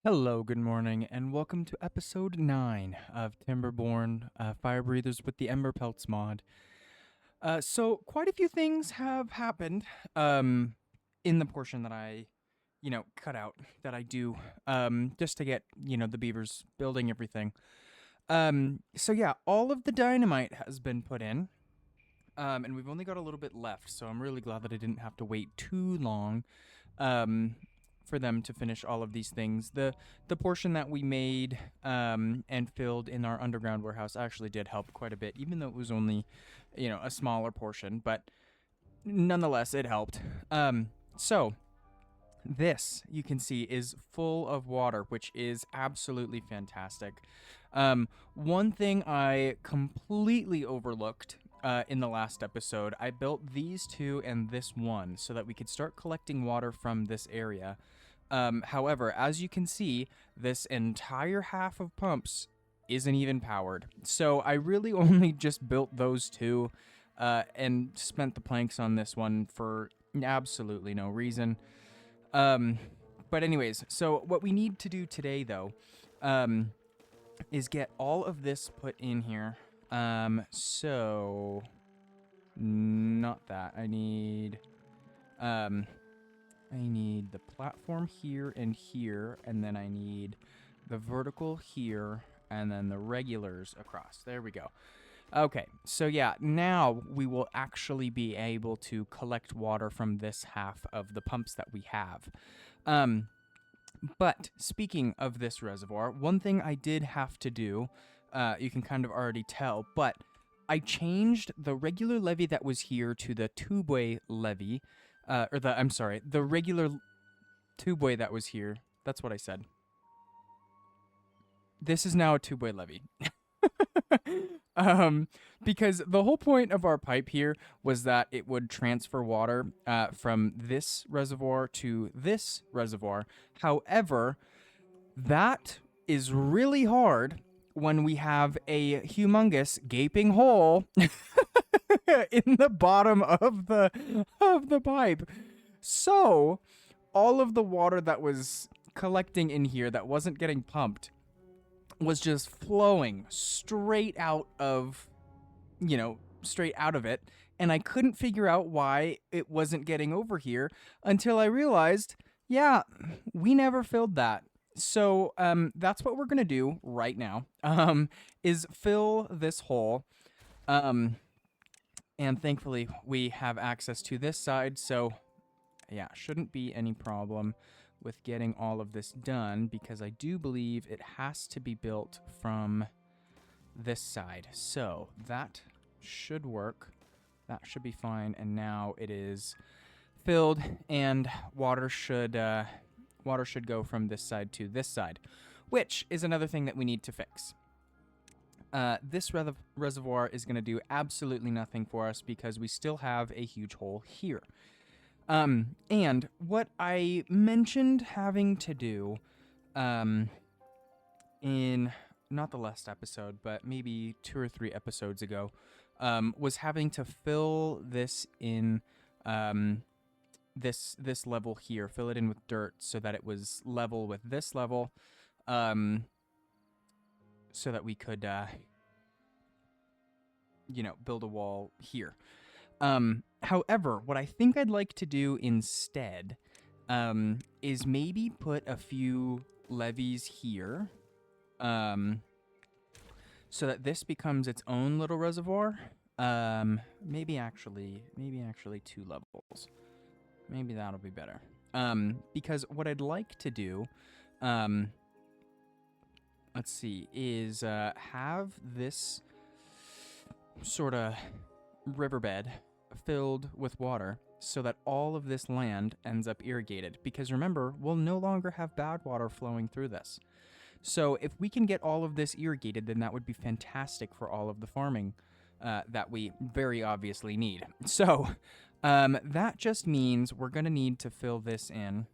Hello, good morning, and welcome to episode 9 of Timberborn Fire Breathers with the Ember Pelts mod. So, quite a few things have happened in the portion that I cut out that I do just to get the beavers building everything. So, yeah, all of the dynamite has been put in, and we've only got a little bit left, so I'm really glad that I didn't have to wait too long. Um, for them to finish all of these things. The portion that we made and filled in our underground warehouse actually did help quite a bit, even though it was only a smaller portion, but nonetheless it helped. So this you can see is full of water, which is absolutely fantastic. One thing I completely overlooked in the last episode, I built these two and this one so that we could start collecting water from this area. However, as you can see, this entire half of pumps isn't even powered. So I really only just built those two and spent the planks on this one for absolutely no reason. Um, but anyways, so what we need to do today, though, is get all of this put in here. So not that. I need the platform here and here, and then I need the vertical here, and then the regulars across. There we go. Okay, so yeah, now we will actually be able to collect water from this half of the pumps that we have. Um, but speaking of this reservoir, one thing I did have to do, you can kind of already tell, but I changed the regular levee that was here to the tubeway levee, the regular tubeway that was here. That's what I said. This is now a tubeway levee. um, because the whole point of our pipe here was that it would transfer water from this reservoir to this reservoir. However, that is really hard when we have a humongous gaping hole in the bottom of the pipe. So, all of the water that was collecting in here that wasn't getting pumped was just flowing straight out of it, and I couldn't figure out why it wasn't getting over here until I realized, yeah, we never filled that. So that's what we're gonna do right now. Is fill this hole. Um, and thankfully we have access to this side, so yeah, shouldn't be any problem with getting all of this done, because I do believe it has to be built from this side. So that should work. That should be fine. And now it is filled, and water should go from this side to this side, which is another thing that we need to fix. This reservoir is going to do absolutely nothing for us because we still have a huge hole here. And what I mentioned having to do, in not the last episode, but maybe 2 or 3 episodes ago, was having to fill this in, this level here, fill it in with dirt so that it was level with this level, so that we could, build a wall here. However, what I think I'd like to do instead is maybe put a few levees here, so that this becomes its own little reservoir. Maybe actually 2 levels. Maybe that'll be better. Because what I'd like to do, let's see, is have this sort of riverbed filled with water so that all of this land ends up irrigated. Because remember, we'll no longer have bad water flowing through this. So if we can get all of this irrigated, then that would be fantastic for all of the farming that we very obviously need. So that just means we're going to need to fill this in.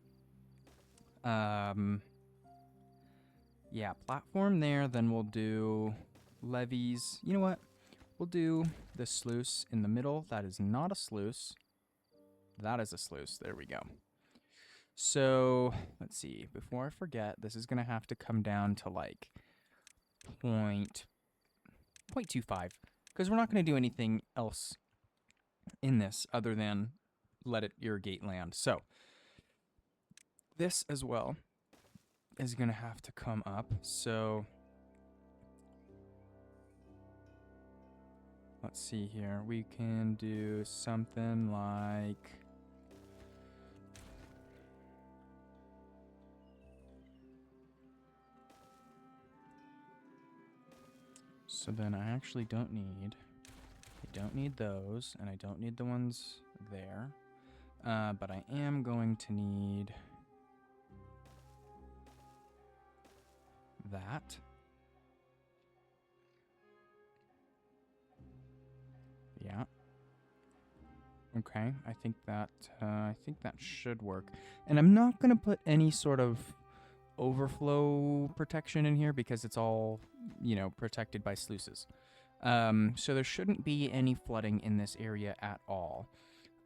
Yeah, platform there, then we'll do levees. You know what? We'll do the sluice in the middle. That is not a sluice. That is a sluice. There we go. So let's see. Before I forget, this is gonna have to come down to like 0.25 because we're not gonna do anything else in this other than let it irrigate land. So this as well is gonna have to come up. So let's see here. We can do something like. So then I actually don't need those, and I don't need the ones there. But I am going to need that. Yeah. Okay, I think that should work. And I'm not gonna put any sort of overflow protection in here because it's all, protected by sluices. So there shouldn't be any flooding in this area at all.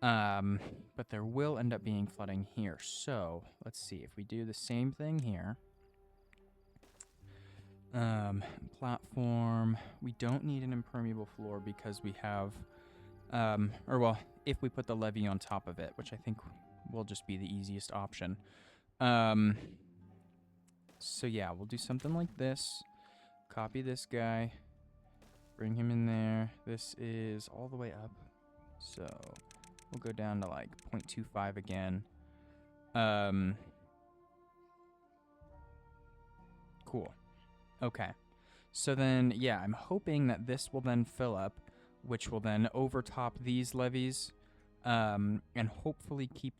But there will end up being flooding here. So let's see if we do the same thing here. Platform. We don't need an impermeable floor because we have, if we put the levee on top of it, which I think will just be the easiest option. So yeah, we'll do something like this. Copy this guy. Bring him in there. This is all the way up. So we'll go down to like 0.25 again. Cool. Okay. So then, yeah, I'm hoping that this will then fill up, which will then overtop these levees, and hopefully keep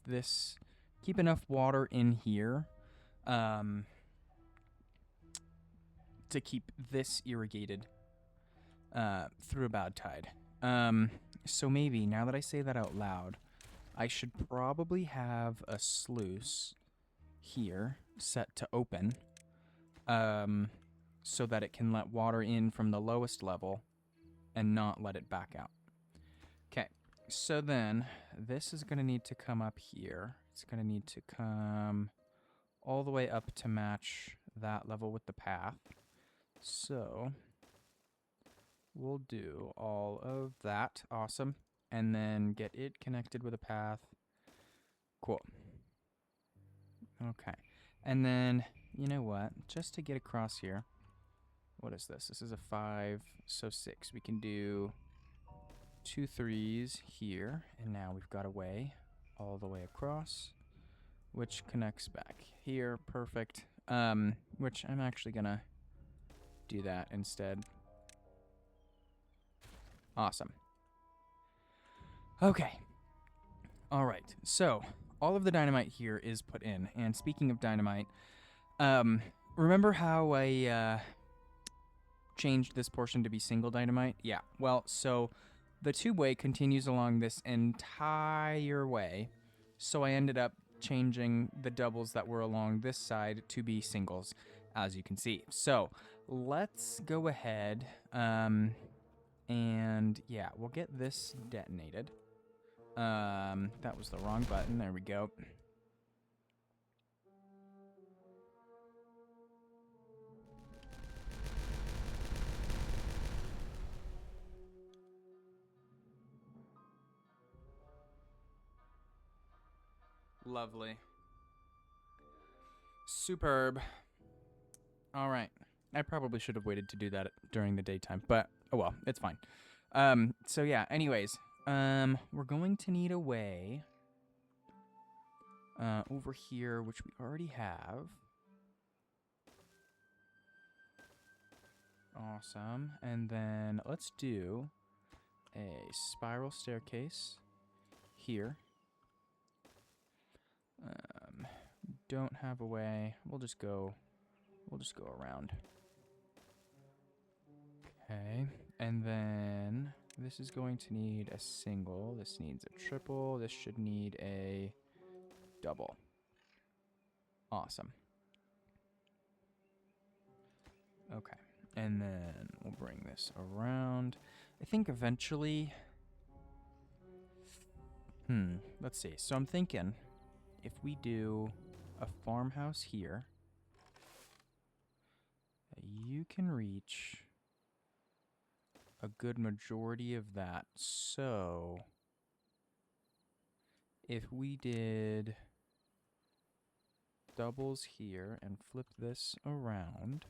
enough water in here, to keep this irrigated, through a bad tide. So maybe, now that I say that out loud, I should probably have a sluice here set to open, so that it can let water in from the lowest level and not let it back out. Okay, so then this is going to need to come up here. It's going to need to come all the way up to match that level with the path. So we'll do all of that. Awesome. And then get it connected with a path. Cool. Okay. And then, you know what? Just to get across here, what is this? This is a 5, so 6. We can do 2 3s here, and now we've got a way all the way across, which connects back here. Perfect. Which I'm actually gonna do that instead. Awesome. Okay. All right. So all of the dynamite here is put in, and speaking of dynamite, remember how I changed this portion to be single dynamite? Yeah. Well, so the tube-way continues along this entire way, so I ended up changing the doubles that were along this side to be singles, as you can see. So let's go ahead, and yeah, we'll get this detonated. That was the wrong button. There we go. Lovely. Superb. All right. I probably should have waited to do that during the daytime, but oh well, it's fine. So yeah, anyways, we're going to need a way over here, which we already have. Awesome. And then let's do a spiral staircase here. Don't have a way. We'll just go around. Okay. And then this is going to need a single. This needs a triple. This should need a double. Awesome. Okay. And then we'll bring this around. I think eventually... let's see. So I'm thinking if we do a farmhouse here, you can reach a good majority of that. So if we did doubles here and flip this around,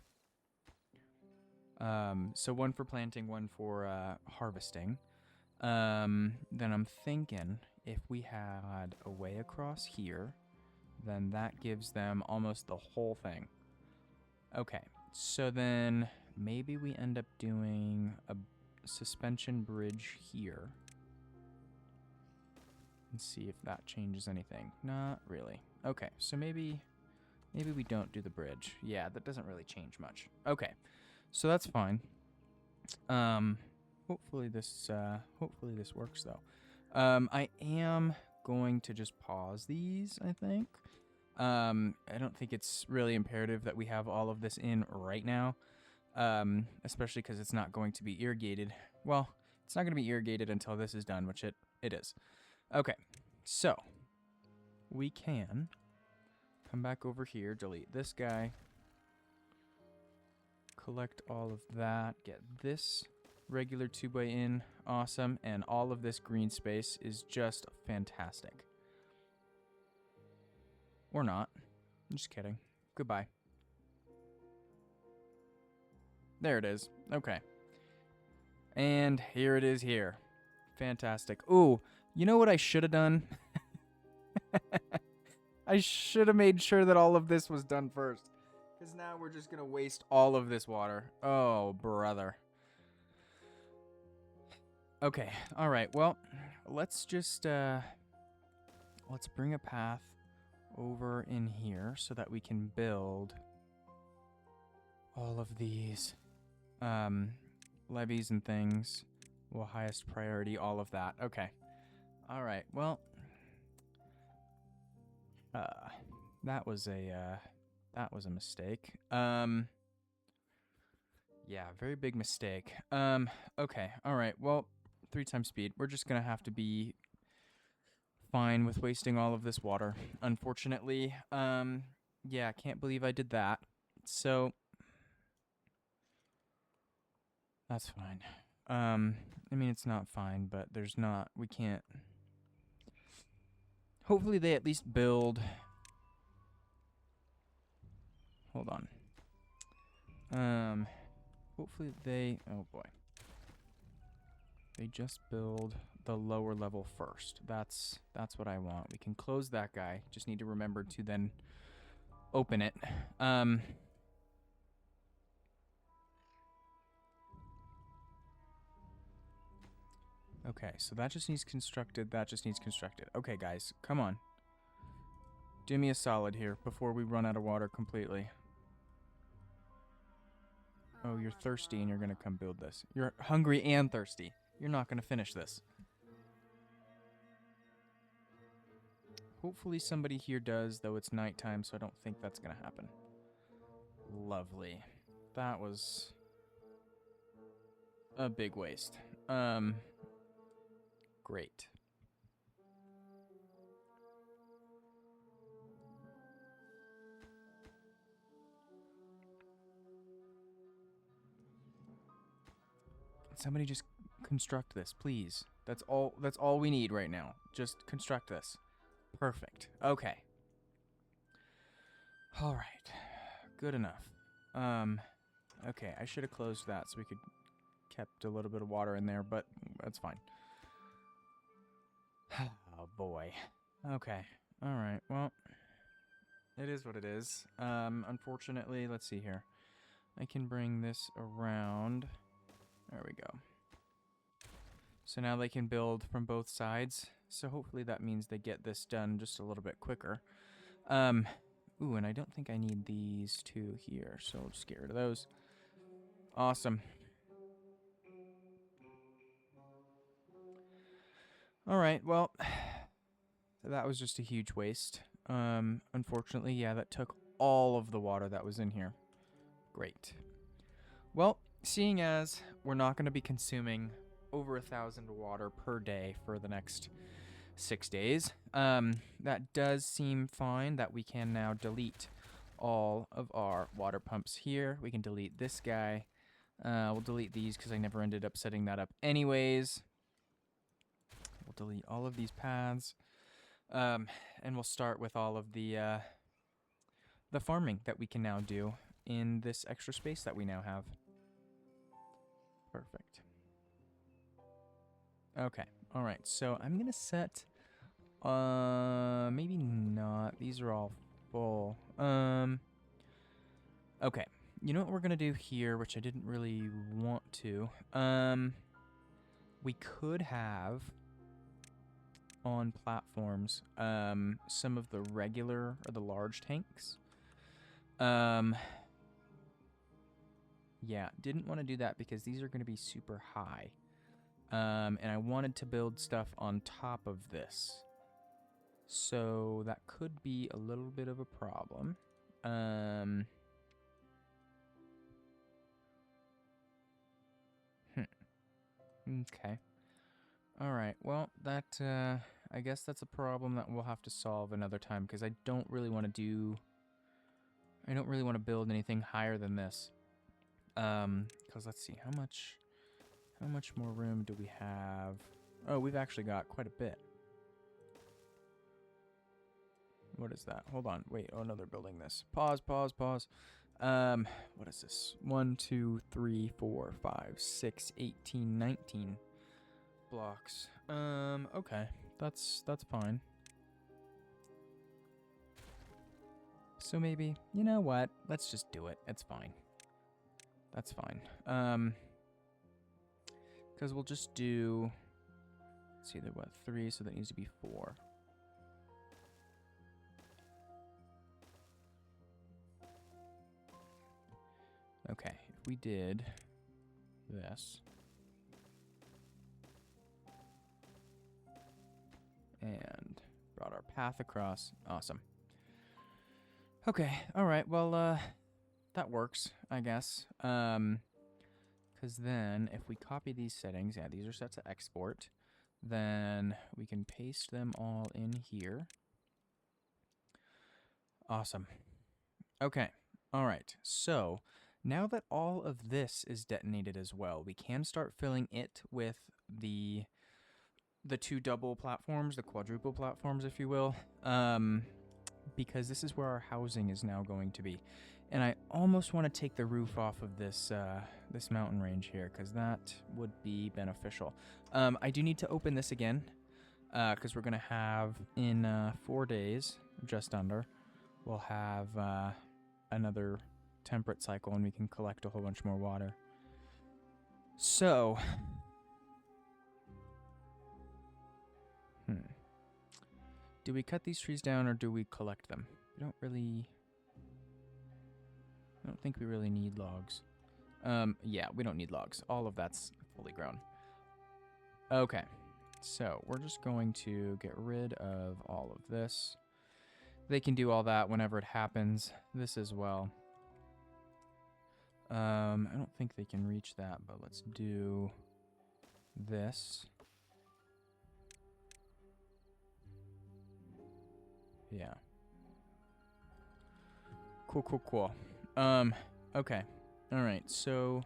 so one for planting, one for harvesting, then I'm thinking if we had a way across here, then that gives them almost the whole thing. Okay, so then maybe we end up doing a suspension bridge here. And see if that changes anything. Not really. Okay, so maybe we don't do the bridge. Yeah, that doesn't really change much. Okay, so that's fine. Hopefully this works though. I am going to just pause these, I think. I don't think it's really imperative that we have all of this in right now. Especially because it's not going to be irrigated. Well, it's not going to be irrigated until this is done, which it is. Okay, so we can come back over here, delete this guy, collect all of that, get this regular 2x in, awesome, and all of this green space is just fantastic. Or not. I'm just kidding. Goodbye. There it is. Okay. And here it is here. Fantastic. Ooh, you know what I should have done? I should have made sure that all of this was done first. Because now we're just going to waste all of this water. Oh, brother. Okay. All right. Well, let's just, let's bring a path over in here so that we can build all of these, levees and things. Well, highest priority, all of that. Okay. All right. Well, that was a mistake. Yeah, very big mistake. Okay. All right. Well, 3 times speed. We're just gonna have to be fine with wasting all of this water. Unfortunately, yeah, can't believe I did that. So that's fine. I mean, it's not fine, but we can't. Hopefully they at least build. Hold on. Hopefully they, oh boy. They just build the lower level first. That's what I want. We can close that guy. Just need to remember to then open it. Okay, so that just needs constructed. That just needs constructed. Okay, guys, come on. Do me a solid here before we run out of water completely. Oh, you're thirsty and you're going to come build this. You're hungry and thirsty. You're not going to finish this. Hopefully somebody here does, though it's nighttime, so I don't think that's going to happen. Lovely. That was a big waste. Great. Somebody just construct this, please. That's all we need right now. Just construct this. Perfect. Okay. All right. Good enough. Okay, I should have closed that so we could kept a little bit of water in there, but that's fine. Oh boy. Okay. All right. Well, it is what it is. Unfortunately, let's see here. I can bring this around. There we go. So now they can build from both sides. So hopefully that means they get this done just a little bit quicker. Ooh, and I don't think I need these two here, so we'll just get rid of those. Awesome. All right, well, that was just a huge waste. Unfortunately, yeah, that took all of the water that was in here. Great. Well, seeing as we're not going to be consuming over 1,000 water per day for the next 6 days. That does seem fine that we can now delete all of our water pumps here. We can delete this guy. We'll delete these because I never ended up setting that up anyways. We'll delete all of these paths. And we'll start with all of the farming that we can now do in this extra space that we now have. Perfect. Okay. All right. So I'm going to set, maybe not. These are all full. Okay. You know what we're going to do here, which I didn't really want to. We could have on platforms some of the regular or the large tanks. Yeah, didn't want to do that because these are going to be super high. And I wanted to build stuff on top of this. So that could be a little bit of a problem. Okay. All right. Well, that I guess that's a problem that we'll have to solve another time because I don't really want to build anything higher than this. Because let's see, how much more room do we have? Oh, we've actually got quite a bit. What is that? Hold on. Wait. Oh no, they're building this. Pause. What is this? 1, 2, 3, 4, 5, 6, 18, 19 blocks. Okay. That's fine. So maybe, you know what? Let's just do it. It's fine. That's fine. Because we'll just do, let's see, they're what, 3, so that needs to be 4. Okay, if we did this, and brought our path across, awesome. Okay, alright, well, that works, I guess. Because then, if we copy these settings, yeah, these are set to export, then we can paste them all in here. Awesome. Okay, alright, so now that all of this is detonated as well, we can start filling it with the 2 double platforms, the quadruple platforms, if you will, because this is where our housing is now going to be. And I almost want to take the roof off of this this mountain range here, because that would be beneficial. I do need to open this again, because we're going to have, in 4 days, just under, we'll have another temperate cycle, and we can collect a whole bunch more water. So, do we cut these trees down, or do we collect them? I don't think we really need logs. Yeah, we don't need logs. All of that's fully grown. Okay, so we're just going to get rid of all of this. They can do all that whenever it happens. This as well. I don't think they can reach that, but let's do this. Yeah. Cool. Okay. All right, so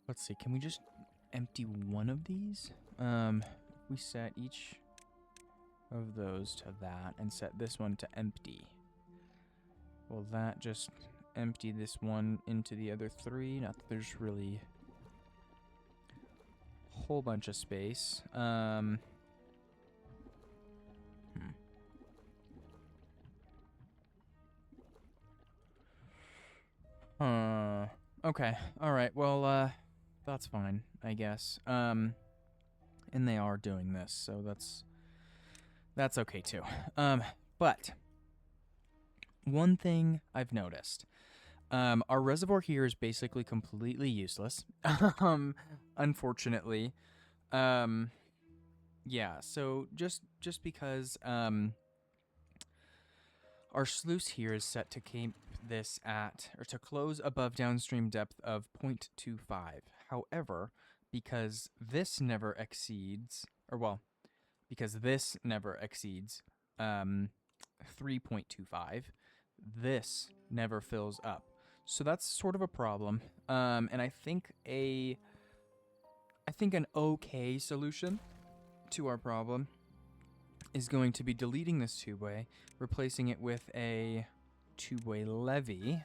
let's see, can we just empty one of these? We set each of those to that and set this one to empty. Will that just empty this one into the other 3? Not that there's really a whole bunch of space. Okay. All right. Well, that's fine, I guess. And they are doing this, so that's okay too. But one thing I've noticed, our reservoir here is basically completely useless. Unfortunately. Yeah, so just because Our sluice here is set to keep this at, or to close above downstream depth of 0.25. However, because this never exceeds, or well, because this never exceeds 3.25, this never fills up. So that's sort of a problem. And I think an okay solution to our problem is going to be deleting this tubeway, replacing it with a tubeway levee,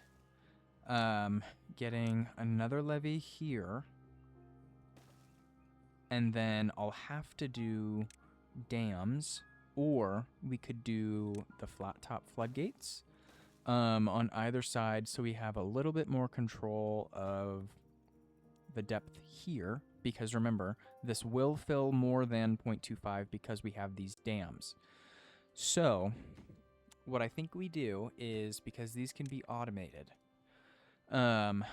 getting another levee here, and then I'll have to do dams, or we could do the flat top floodgates on either side, so we have a little bit more control of the depth here, because remember, this will fill more than 0.25 because we have these dams. So what I think we do is, because these can be automated, I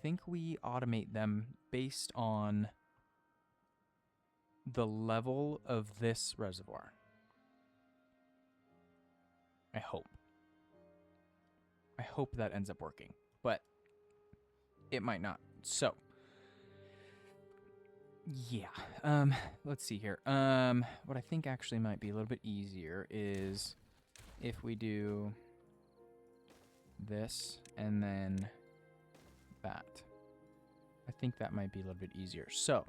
think we automate them based on the level of this reservoir. I hope that ends up working, but it might not. So yeah, let's see here. What I think actually might be a little bit easier is if we do this and then that. I think that might be a little bit easier. So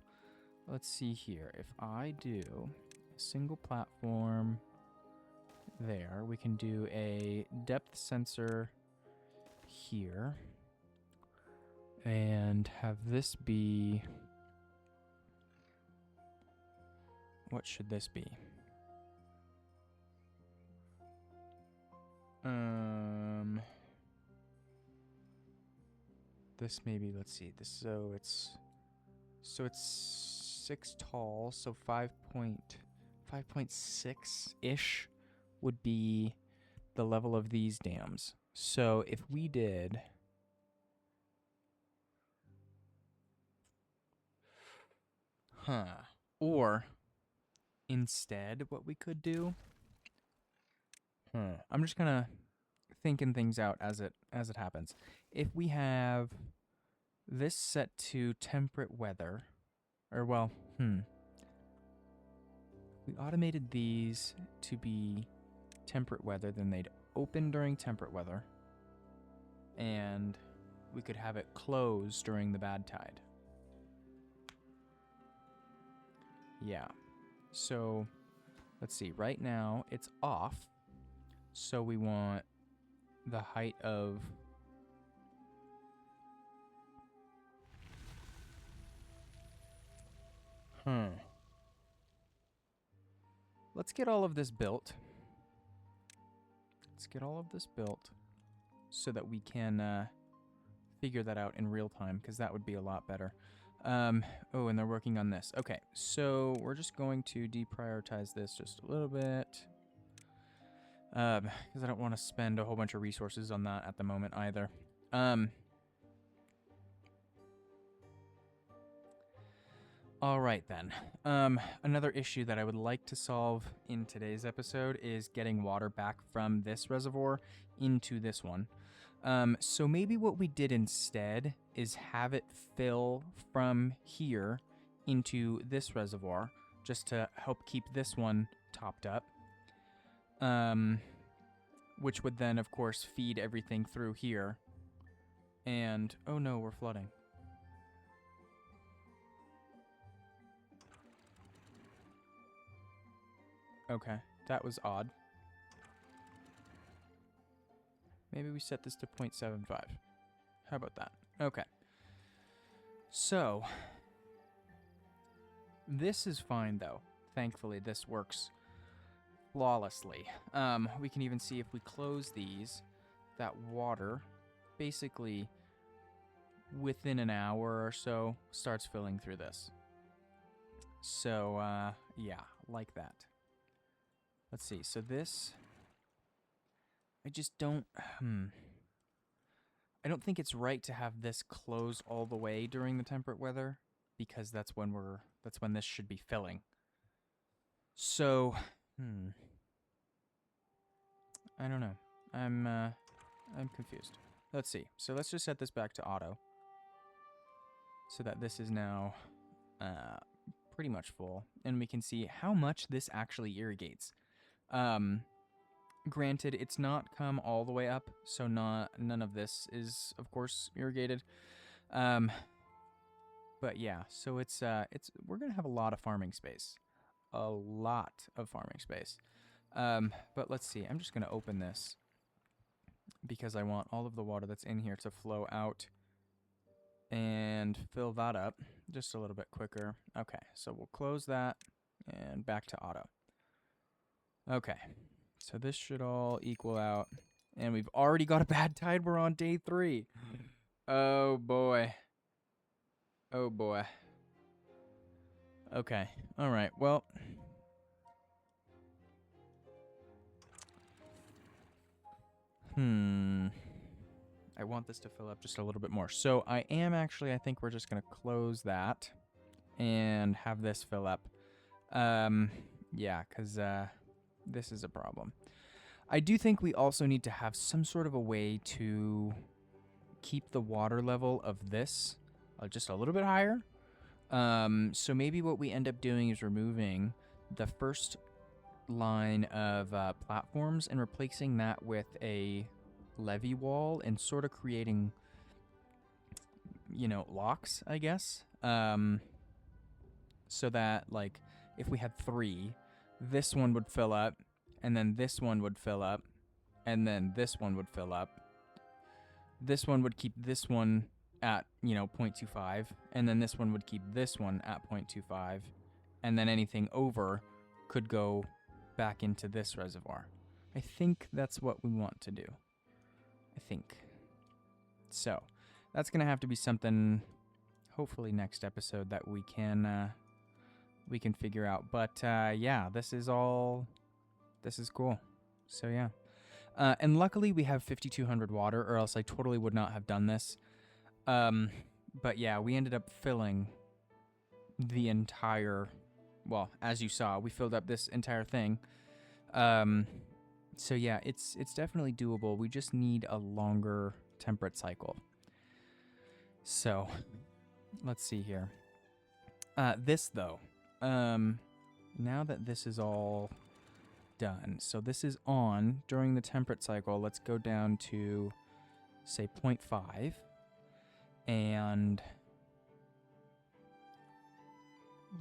let's see here. If I do a single platform there, we can do a depth sensor here and have this be, what should this be? This maybe, let's see, this, so it's 6 tall, so 5.6-ish would be the level of these dams. So if we did or instead what we could do, I'm just gonna thinking things out as it happens. If we have this set to temperate weather, or well, we automated these to be temperate weather, then they'd open during temperate weather, and we could have it close during the bad tide. Yeah. So let's see. Right now it's off, so we want the height of Let's get all of this built. Let's get all of this built so that we can figure that out in real time, because that would be a lot better. Oh, and they're working on this. Okay, so we're just going to deprioritize this just a little bit, because I don't want to spend a whole bunch of resources on that at the moment either. All right then. Another issue that I would like to solve in today's episode is getting water back from this reservoir into this one. So maybe what we did instead is have it fill from here into this reservoir, just to help keep this one topped up. Which would then, of course, feed everything through here. And, oh no, we're flooding. Okay, that was odd. Maybe we set this to 0.75. How about that? Okay. So, this is fine though. Thankfully, this works flawlessly. We can even see if we close these, that water basically within an hour or so starts filling through this. So, yeah, like that. Let's see, so this, I just don't, I don't think it's right to have this close all the way during the temperate weather, because that's when this should be filling. So, I don't know. I'm confused. Let's see. So let's just set this back to auto. So that this is now pretty much full. And we can see how much this actually irrigates. Granted, it's not come all the way up, so none of this is, of course, irrigated. But yeah, so we're gonna have a lot of farming space. A lot of farming space. But let's see. I'm just gonna open this because I want all of the water that's in here to flow out and fill that up just a little bit quicker. Okay, so we'll close that and back to auto. Okay, so this should all equal out. And we've already got a bad tide. We're on day 3. Oh, boy. Oh, boy. Okay, all right, well. I want this to fill up just a little bit more. So I think we're just going to close that and have this fill up. Yeah, because this is a problem. I do think we also need to have some sort of a way to keep the water level of this just a little bit higher. So maybe what we end up doing is removing the first line of platforms and replacing that with a levee wall and sort of creating, locks, I guess. So that, like, if we had 3, this one would fill up, and then this one would fill up, and then this one would fill up. This one would keep this one at, 0.25, and then this one would keep this one at 0.25, and then anything over could go back into this reservoir. I think that's what we want to do. I think. So, that's going to have to be something, hopefully next episode, that we can figure out. But, yeah, this is cool. So, yeah. And luckily we have 5,200 water, or else I totally would not have done this. But, yeah, we ended up filling the entire, well, as you saw, we filled up this entire thing. So yeah, it's definitely doable. We just need a longer temperate cycle. So, let's see here. This though, now that this is all done, so this is on during the temperate cycle. Let's go down to, say, 0.5, and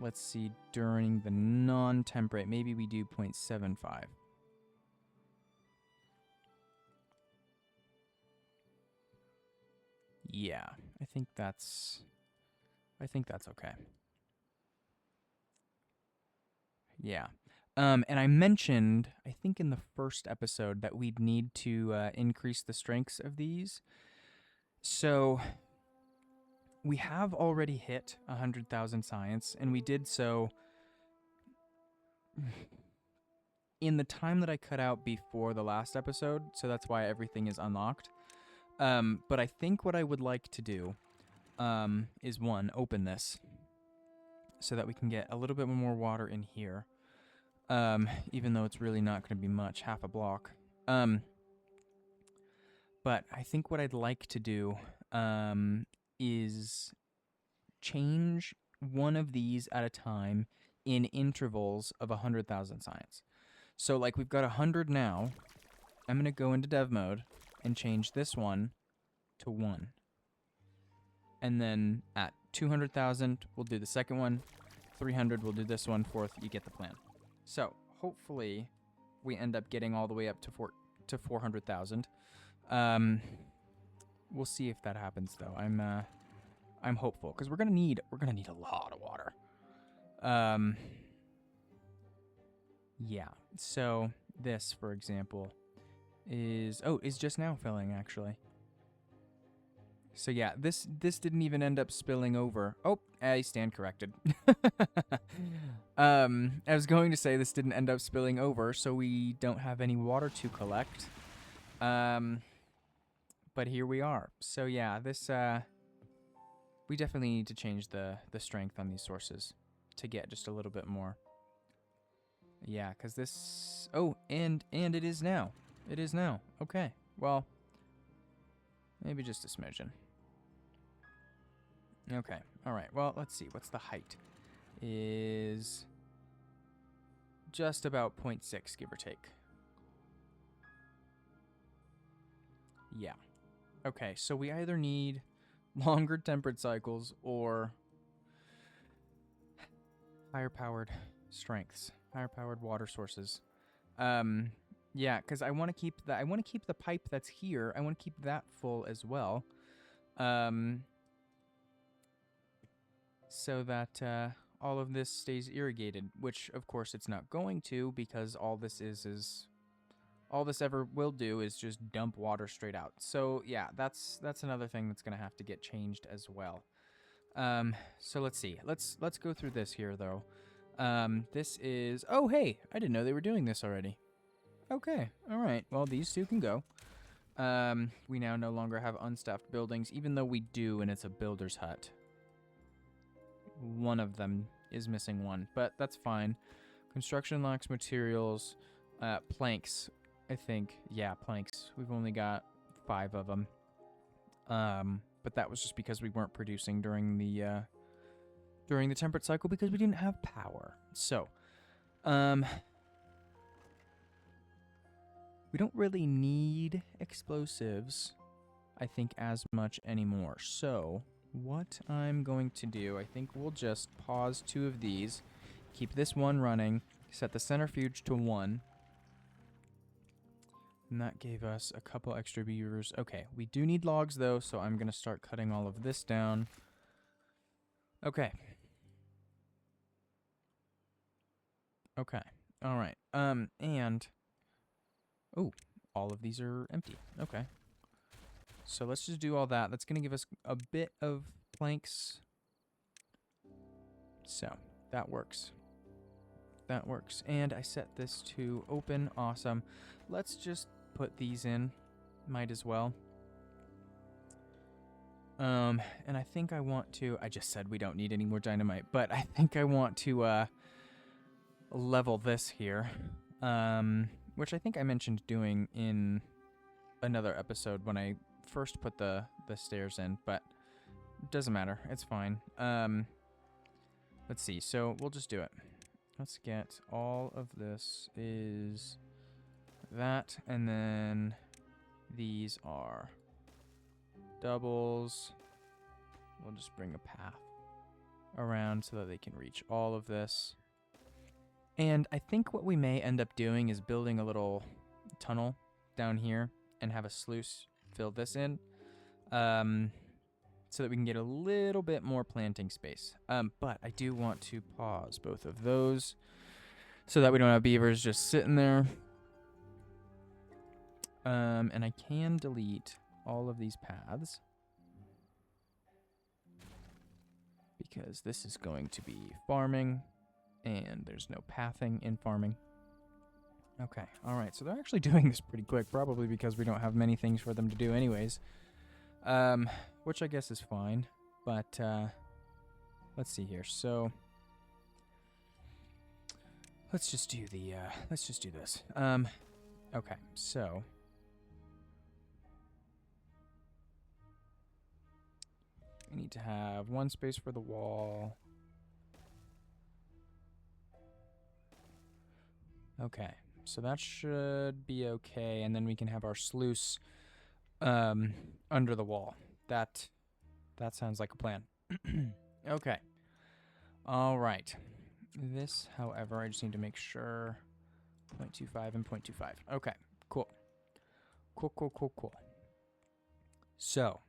let's see, during the non-temperate, maybe we do 0.75. Yeah, I think that's okay. Yeah. And I mentioned, I think in the first episode, that we'd need to increase the strengths of these. So we have already hit 100,000 science, and we did so in the time that I cut out before the last episode, so that's why everything is unlocked. But I think what I would like to do is, one, open this so that we can get a little bit more water in here, even though it's really not going to be much, half a block. But I think what I'd like to do is change one of these at a time in intervals of 100,000 science. So, like, we've got 100 now. I'm going to go into dev mode and change this one to 1. And then at 200,000, we'll do the second one. 300, we'll do this one. 4th, you get the plan. So, hopefully, we end up getting all the way up to 400,000. We'll see if that happens, though. I'm hopeful, because we're gonna need a lot of water. Yeah. So this, for example, is just now filling, actually. So yeah, this didn't even end up spilling over. Oh, I stand corrected. I was going to say this didn't end up spilling over, so we don't have any water to collect. But here we are. So yeah, this we definitely need to change the strength on these sources to get just a little bit more. Yeah, because this... Oh, and it is now. It is now. Okay. Well, maybe just a smidgen. Okay. All right. Well, let's see. What's the height? Is just about 0.6, give or take. Yeah. Okay, so we either need longer temperate cycles or higher powered strengths, higher powered water sources. Yeah, because I want to keep the pipe that's here. I want to keep that full as well. So that all of this stays irrigated, which of course it's not going to, because all this ever will do is just dump water straight out. So yeah, that's another thing that's gonna have to get changed as well. So let's see. Let's go through this here though. This is, oh hey, I didn't know they were doing this already. Okay, all right. Well, these two can go. We now no longer have unstaffed buildings, even though we do, and it's a builder's hut. One of them is missing one, but that's fine. Construction lacks materials. Planks, I think. Yeah, planks. We've only got 5 of them. But that was just because we weren't producing during the temperate cycle because we didn't have power. So, we don't really need explosives, I think, as much anymore. So, what I'm going to do, I think we'll just pause 2 of these, keep this one running, set the centrifuge to 1. And that gave us a couple extra beavers. Okay, we do need logs though, so I'm going to start cutting all of this down. Okay. Okay. All right. And oh, all of these are empty. Okay. So let's just do all that. That's going to give us a bit of planks. So, that works. That works. And I set this to open. Awesome. Let's just put these in. Might as well. And I think I want to, I just said we don't need any more dynamite, but I think I want to level this here. Which I think I mentioned doing in another episode when I first put the stairs in, but it doesn't matter. It's fine. Let's see. So we'll just do it. Let's get all of this is that, and then these are doubles. We'll just bring a path around so that they can reach all of this. And I think what we may end up doing is building a little tunnel down here and have a sluice fill this in, so that we can get a little bit more planting space. But I do want to pause both of those so that we don't have beavers just sitting there. And I can delete all of these paths because this is going to be farming and there's no pathing in farming. Okay, all right, so they're actually doing this pretty quick, probably because we don't have many things for them to do anyways. Which I guess is fine, but let's see here. So let's just do this. Okay, so we need to have 1 space for the wall. Okay, so that should be okay, and then we can have our sluice under the wall. That sounds like a plan. Okay. All right. This, however, I just need to make sure 0.25 and 0.25. Okay, cool. Cool. So,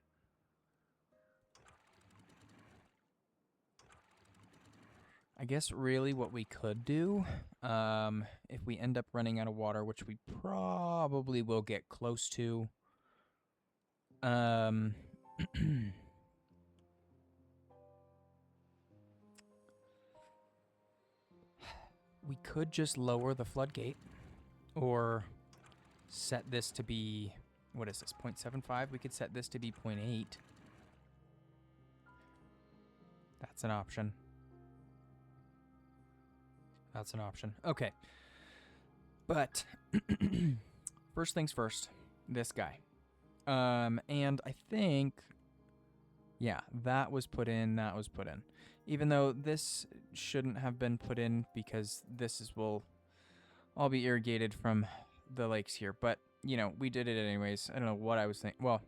I guess really what we could do, if we end up running out of water, which we probably will get close to, we could just lower the floodgate or set this to be, what is this, 0.75? We could set this to be 0.8. That's an option. Okay. But first things first, this guy. And I think, yeah, that was put in, that was put in. Even though this shouldn't have been put in because will all be irrigated from the lakes here. But, you know, we did it anyways. I don't know what I was thinking. Well,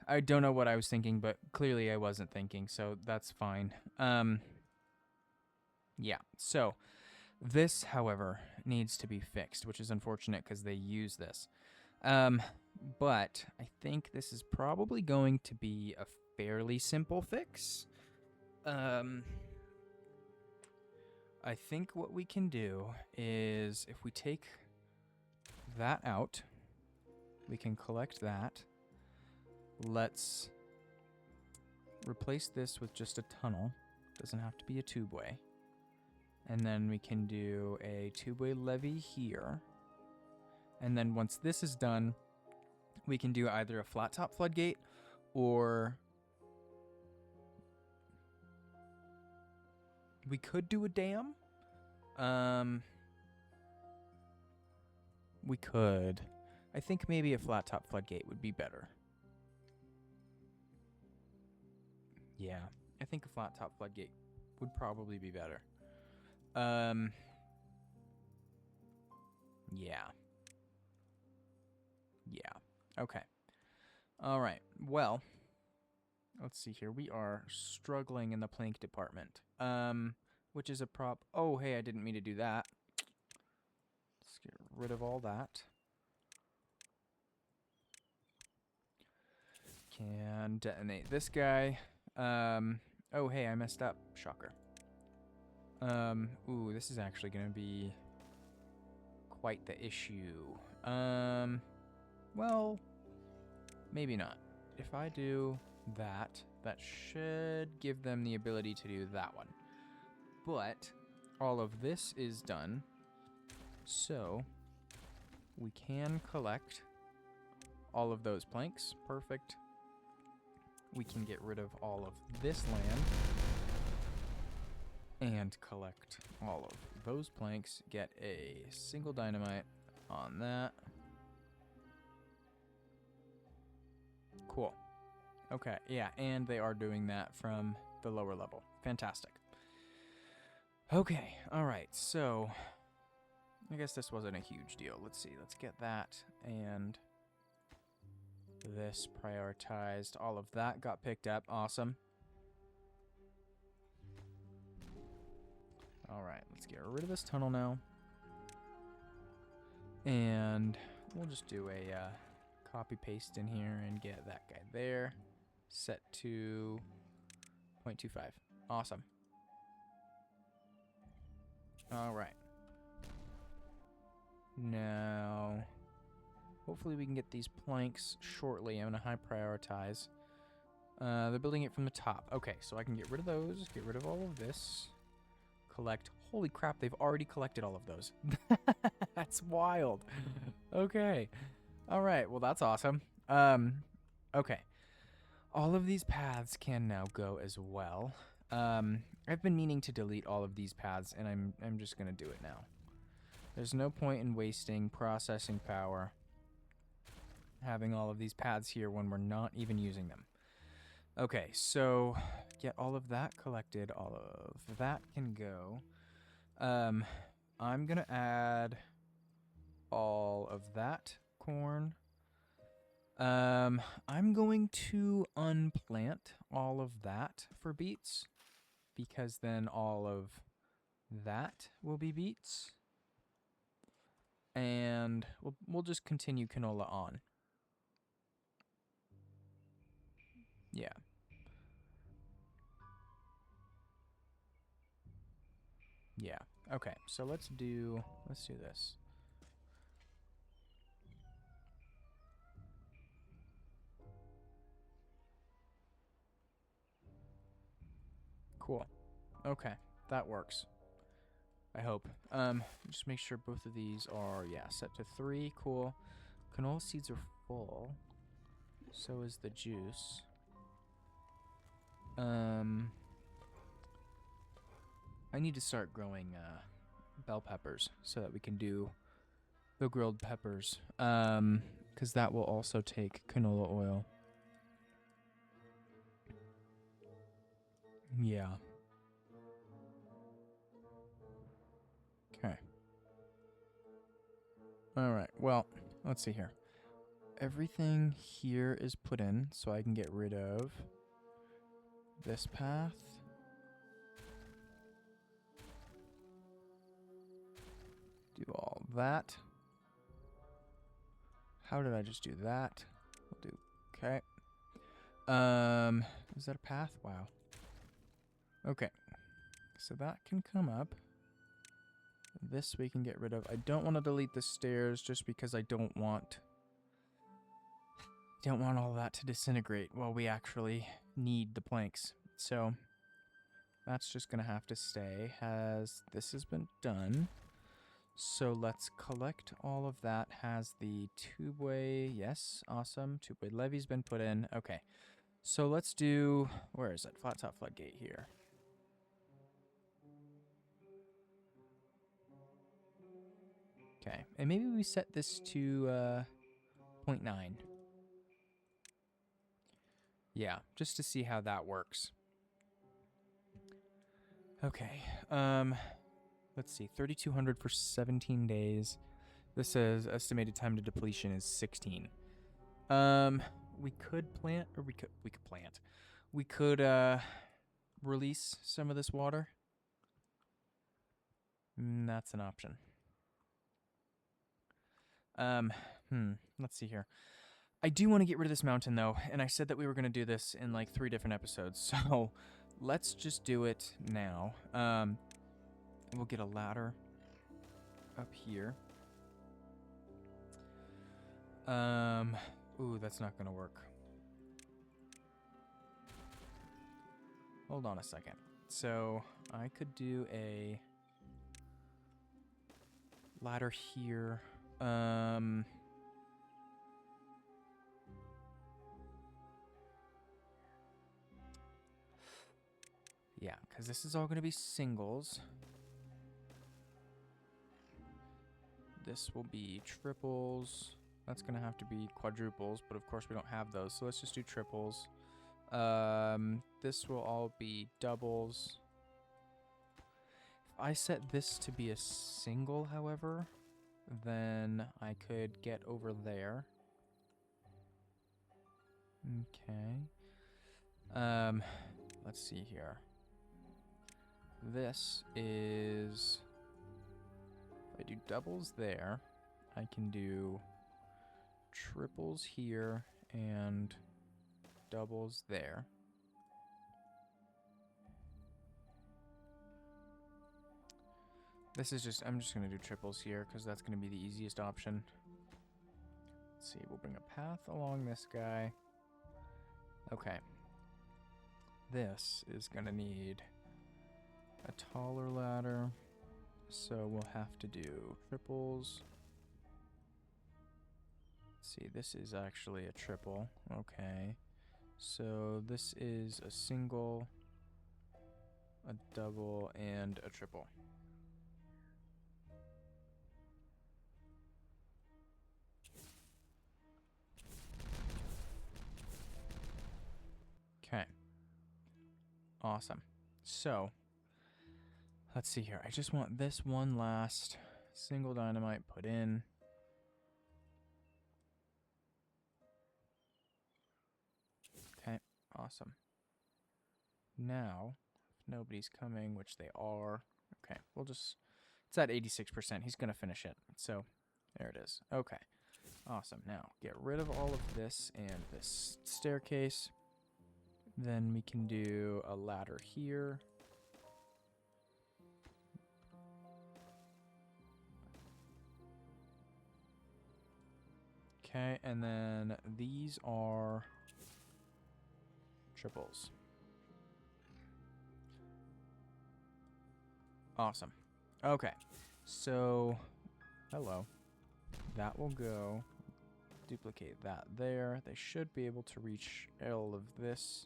I don't know what I was thinking, but clearly I wasn't thinking, so that's fine. Yeah, so this, however, needs to be fixed, which is unfortunate because they use this. But I think this is probably going to be a fairly simple fix. I think what we can do is if we take that out, we can collect that. Let's replace this with just a tunnel. Doesn't have to be a tubeway. And then we can do a tubeway levee here. And then once this is done, we can do either a flat top floodgate or we could do a dam. We could. I think maybe a flat top floodgate would be better. Yeah, I think a flat top floodgate would probably be better. Yeah. Yeah. Okay. All right. Well, let's see here. We are struggling in the plank department. Which is a prop. Oh, hey, I didn't mean to do that. Let's get rid of all that. Can detonate this guy. Oh, hey, I messed up. Shocker. Ooh, this is actually gonna be quite the issue. Well, maybe not. If I do that, that should give them the ability to do that one. But all of this is done, so we can collect all of those planks. Perfect. We can get rid of all of this land and collect all of those planks. Get a single dynamite on that. Cool. Okay, yeah, and they are doing that from the lower level. Fantastic. Okay, alright, so I guess this wasn't a huge deal. Let's see, let's get that and this prioritized. All of that got picked up. Awesome. Alright, let's get rid of this tunnel now. And we'll just do a copy paste in here and get that guy there. Set to 0.25. Awesome. Alright. Now, hopefully we can get these planks shortly. I'm going to high prioritize. They're building it from the top. Okay, so I can get rid of those, get rid of all of this. Collect. Holy crap, they've already collected all of those. That's wild. Okay. Alright, well that's awesome. Okay. All of these paths can now go as well. I've been meaning to delete all of these paths, and I'm just gonna do it now. There's no point in wasting processing power having all of these paths here when we're not even using them. Okay, so get all of that collected. All of that can go. I'm gonna add all of that corn. I'm going to unplant all of that for beets, because then all of that will be beets. And we'll just continue canola on. Yeah. Yeah. Okay, so let's do this. Cool. Okay, that works. I hope. Just make sure both of these are, yeah, set to 3. Cool. Canola seeds are full. So is the juice. I need to start growing bell peppers so that we can do the grilled peppers. Because that will also take canola oil. Yeah. Okay. All right. Well, let's see here. Everything here is put in, so I can get rid of this path. Do all that. How did I just do that? We'll do, okay. Is that a path? Wow. Okay. So that can come up. This we can get rid of. I don't want to delete the stairs just because I don't want all that to disintegrate while we actually need the planks. So that's just going to have to stay as this has been done. So let's collect all of that. Has the tubeway, yes, awesome. Tubeway levee's been put in. Okay, so let's do, where is it? Flat top floodgate here. Okay, and maybe we set this to 0.9. Yeah, just to see how that works. Okay, let's see, 3,200 for 17 days. This says estimated time to depletion is 16. We could plant, or we could plant. We could release some of this water. That's an option. Let's see here. I do want to get rid of this mountain though, and I said that we were going to do this in like 3 different episodes, so let's just do it now. We'll get a ladder up here. Ooh, that's not going to work. Hold on a second. So I could do a ladder here. Yeah, because this is all going to be singles. This will be triples. That's going to have to be quadruples, but of course we don't have those, so let's just do triples. This will all be doubles. If I set this to be a single, however, then I could get over there. Okay. Let's see here. This is, if I do doubles there, I can do triples here and doubles there. This is just, I'm just going to do triples here because that's going to be the easiest option. Let's see, we'll bring a path along this guy. Okay. This is going to need a taller ladder, so we'll have to do triples. Let's see, this is actually a triple. Okay. So this is a single, a double, and a triple. Okay. Awesome. So, let's see here. I just want this one last single dynamite put in. Okay, awesome. Now, if nobody's coming, which they are, okay, we'll just, it's at 86%. He's going to finish it. So, there it is. Okay, awesome. Now, get rid of all of this and this staircase. Then we can do a ladder here. Okay, and then these are triples. Awesome. Okay, so, hello. That will go. Duplicate that there. They should be able to reach all of this.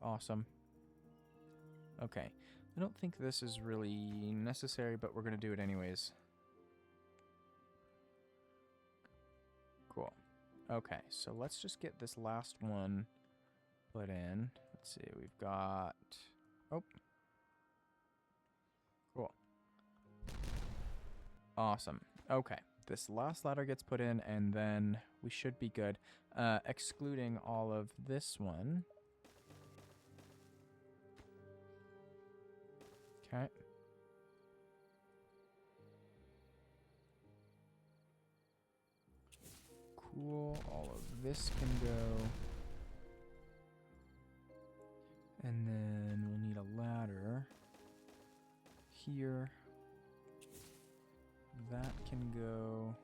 Awesome. Okay. I don't think this is really necessary, but we're going to do it anyways. Okay, so let's just get this last one put in. Let's see, we've got... Oh. Cool. Awesome. Okay, this last ladder gets put in, and then we should be good. Excluding all of this one. Okay. Cool. All of this can go. And then we'll need a ladder here. That can go.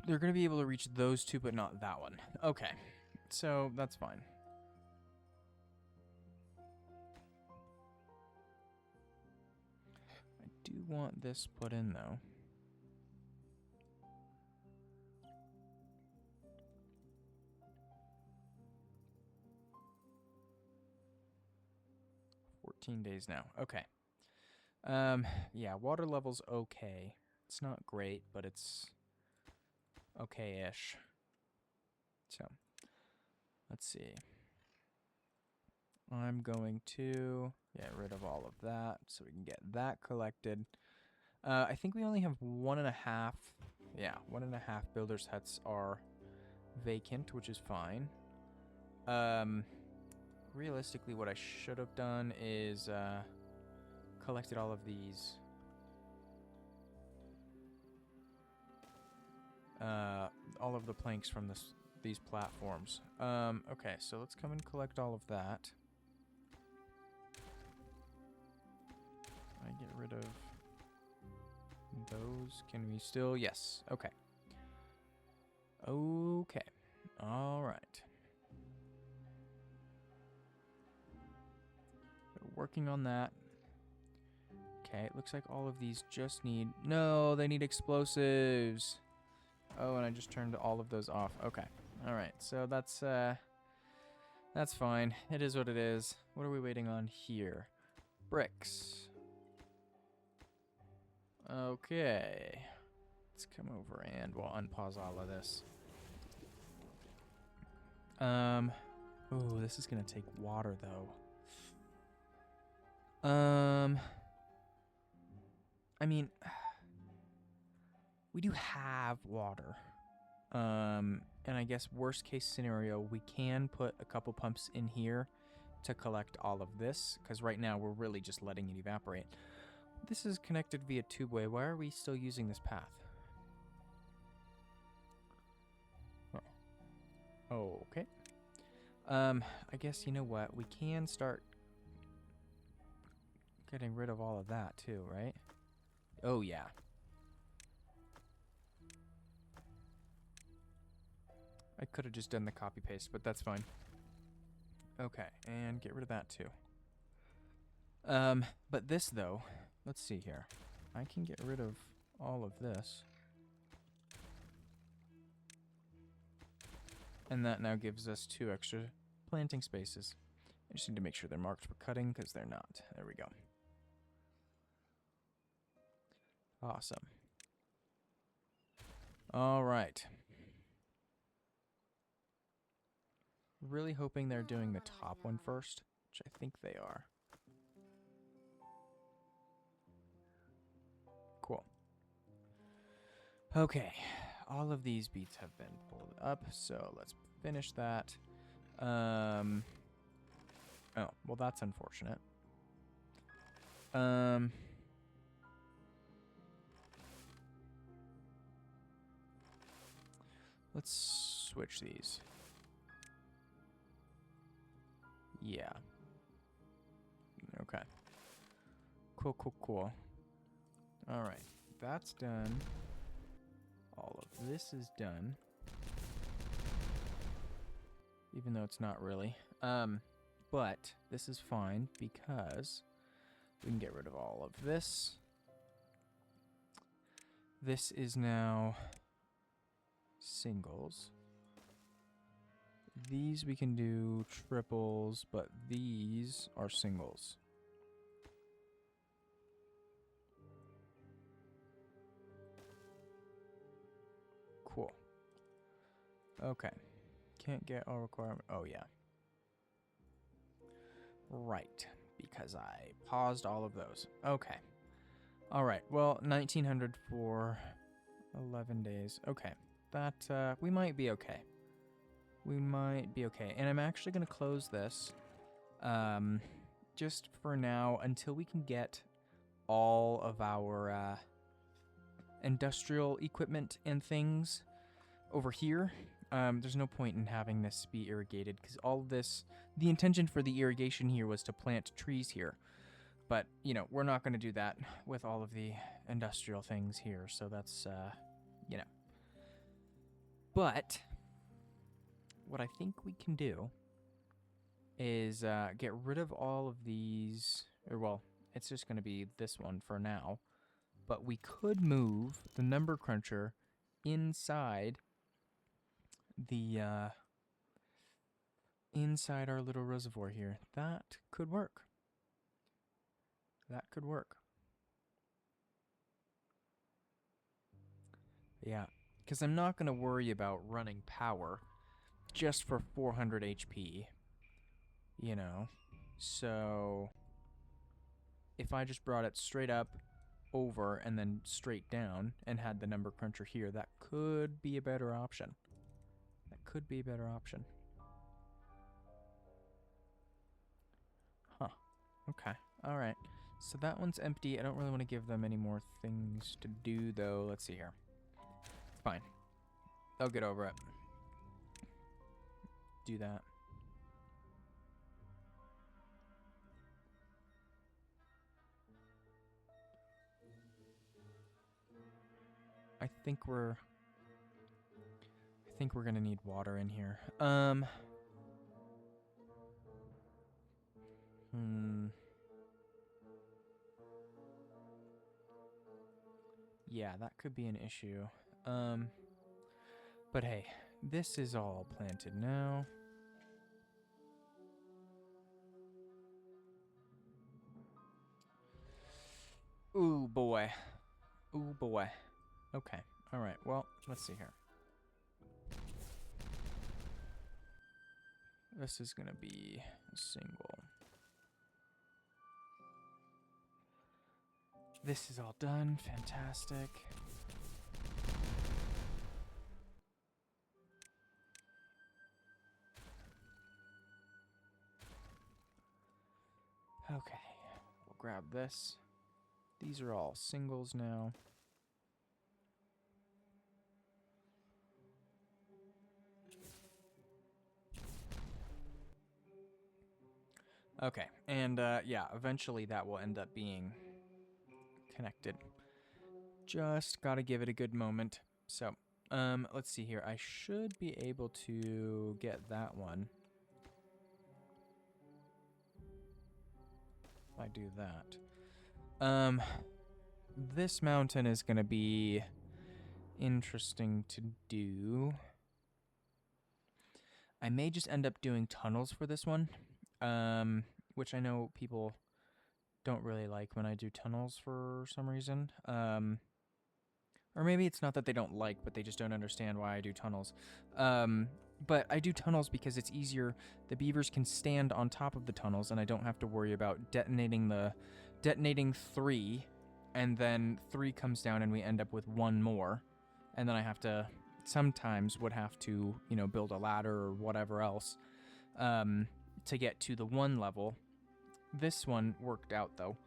They're going to be able to reach those two, but not that one. Okay. So that's fine. I do want this put in, though. Days now. Okay. Yeah, water level's okay. It's not great, but it's okay-ish. So, let's see. I'm going to get rid of all of that so we can get that collected. I think we only have 1.5. Yeah, 1.5 builders' huts are vacant, which is fine. Realistically, what I should have done is collected all of these. All of the planks from these platforms. Okay, so let's come and collect all of that. I get rid of those. Can we still? Yes. Okay. Okay. All right. Working on that. Okay, it looks like all of these just need... No, they need explosives. Oh, and I just turned all of those off. Okay. All right, so that's fine. It is what it is. What are we waiting on here? Bricks. Okay. Let's come over and we'll unpause all of this. Ooh, this is gonna take water, though. I mean, we do have water. And I guess worst case scenario, we can put a couple pumps in here to collect all of this, because right now we're really just letting it evaporate. This is connected via tubeway. Why are we still using this path? Oh, okay. I guess, you know what? We can start getting rid of all of that too, right? Oh, yeah. I could have just done the copy paste, but that's fine. Okay, and get rid of that too. But this though, let's see here. I can get rid of all of this. And that now gives us 2 extra planting spaces. I just need to make sure they're marked for cutting, because they're not. There we go. Awesome. All right. Really hoping they're doing the top one first, which I think they are. Cool. Okay. All of these beets have been pulled up, so let's finish that. Oh, well, that's unfortunate. Let's switch these. Yeah. Okay. Cool, cool, cool. All right. That's done. All of this is done. Even though it's not really. But this is fine because we can get rid of all of this. This is now singles. These we can do triples, but these are singles. Okay. Can't get all requirement. Oh, yeah. Right. Because I paused all of those. Okay. All right. Well, 1900 for 11 days. Okay. That, we might be okay. We might be okay. And I'm actually going to close this. Just for now until we can get all of our, industrial equipment and things over here. There's no point in having this be irrigated because all of this, the intention for the irrigation here was to plant trees here. But, you know, we're not going to do that with all of the industrial things here. So that's, you know. But what I think we can do is get rid of all of these, or well, it's just going to be this one for now. But we could move the number cruncher inside the inside our little reservoir here. That could work. That could work. Yeah, because I'm not going to worry about running power just for 400 HP, you know. So if I just brought it straight up over and then straight down and had the number cruncher here, that could be a better option. That could be a better option. Huh. Okay. All right. So that one's empty. I don't really want to give them any more things to do, though. Let's see here. It's fine. They'll get over it. Do that. I think we're gonna need water in here. Yeah, that could be an issue. But hey, this is all planted now. Ooh, boy. Ooh, boy. Okay. All right. Well, let's see here. This is going to be a single. This is all done. Fantastic. Okay. We'll grab this. These are all singles now. Okay, and yeah, eventually that will end up being connected. Just gotta give it a good moment. So, let's see here. I should be able to get that one. If I do that. This mountain is gonna be interesting to do. I may just end up doing tunnels for this one. Which I know people don't really like when I do tunnels for some reason. Or maybe it's not that they don't like, but they just don't understand why I do tunnels. But I do tunnels because it's easier. The beavers can stand on top of the tunnels, and I don't have to worry about detonating 3, and then 3 comes down, and we end up with 1 more, and then I have to would have to, you know, build a ladder or whatever else, to get to the 1 level. This one worked out though,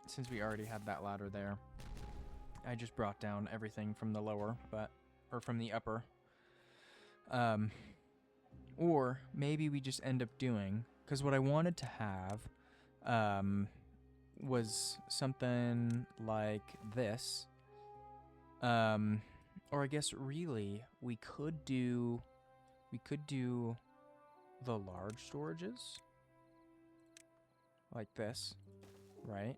since we already had that ladder there. I just brought down everything from the lower, or from the upper. Or maybe we just end up doing, because what I wanted to have, was something like this. Or I guess really we could do the large storages like this, right?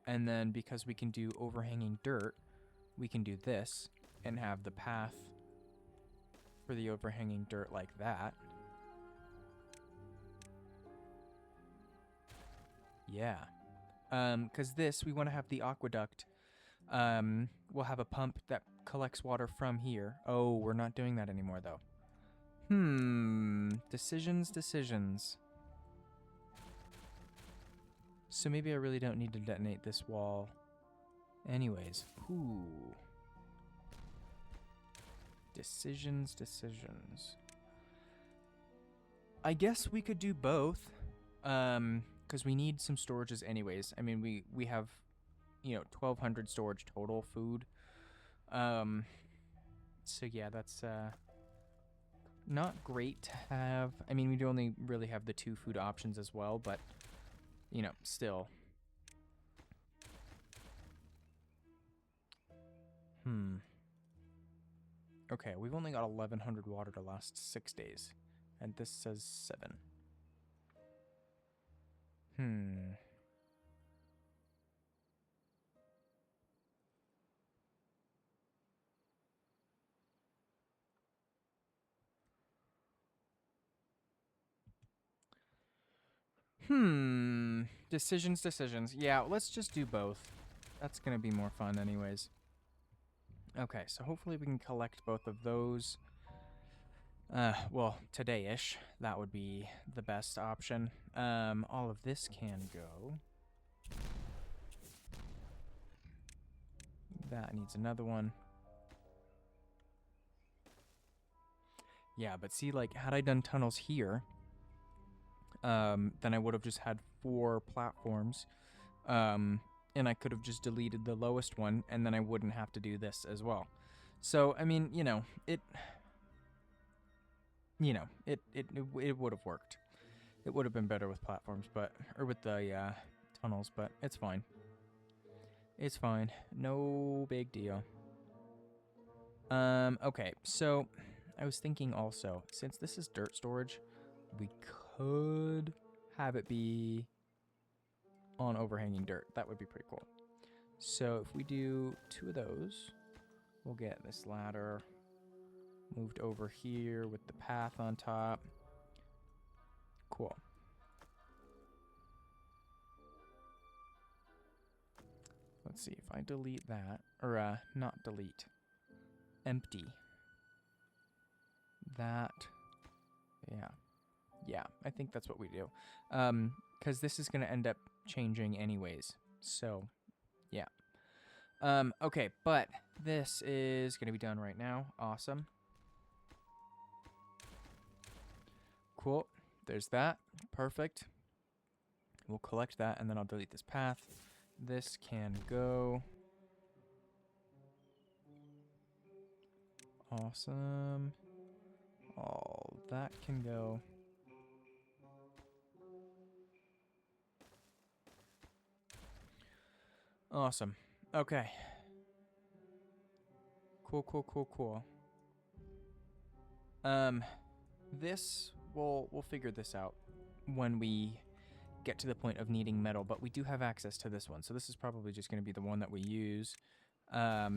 And then because we can do overhanging dirt, we can do this and have the path for the overhanging dirt like that. Yeah. Because this, we want to have the aqueduct. We'll have a pump that collects water from here. Oh, we're not doing that anymore, though. Decisions. So maybe I really don't need to detonate this wall. Anyways, ooh. Decisions. I guess we could do both. Because we need some storages anyways. I mean, we have, 1,200 storage total food. So yeah, that's not great to have. I mean, we do only really have the 2 food options as well, but still. Okay, we've only got 1,100 water to last 6 days, and this says 7. Decisions. Yeah, let's just do both. That's gonna be more fun anyways. Okay, so hopefully we can collect both of those. Well, today-ish. That would be the best option. All of this can go. That needs another one. Yeah, but see, like, had I done tunnels here, then I would have just had 4 platforms. And I could have just deleted the lowest one, and then I wouldn't have to do this as well. So, I mean, it would have worked. It would have been better with platforms, or with the tunnels, but it's fine. It's fine. No big deal. Okay, so I was thinking also, since this is dirt storage, we could have it be on overhanging dirt. That would be pretty cool. So if we do 2 of those, we'll get this ladder moved over here with the path on top. Cool. Let's see if I delete that, or not delete, empty. That, yeah, I think that's what we do. Because this is going to end up changing anyways. So, yeah. Okay, but this is going to be done right now. Awesome. Cool. There's that. Perfect. We'll collect that, and then I'll delete this path. This can go. Awesome. All that can go. Awesome. Okay. Cool. This, we'll figure this out when we get to the point of needing metal, but we do have access to this one, so this is probably just going to be the one that we use. I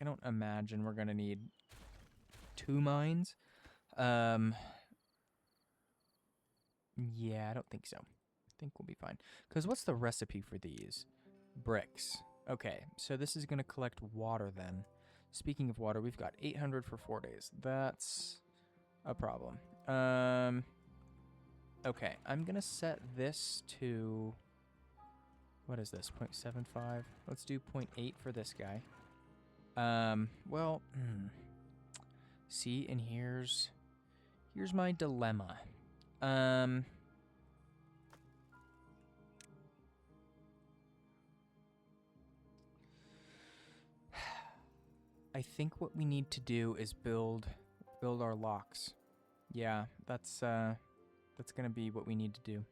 don't imagine we're going to need 2 mines. Yeah, I don't think so. I think we'll be fine. Because what's the recipe for these? Bricks. Okay, so this is going to collect water then. Speaking of water, we've got 800 for 4 days. That's a problem. Okay, I'm going to set this to... What is this? 0.75? Let's do 0.8 for this guy. Well... See, and here's my dilemma. I think what we need to do is build our locks. Yeah, that's gonna be what we need to do.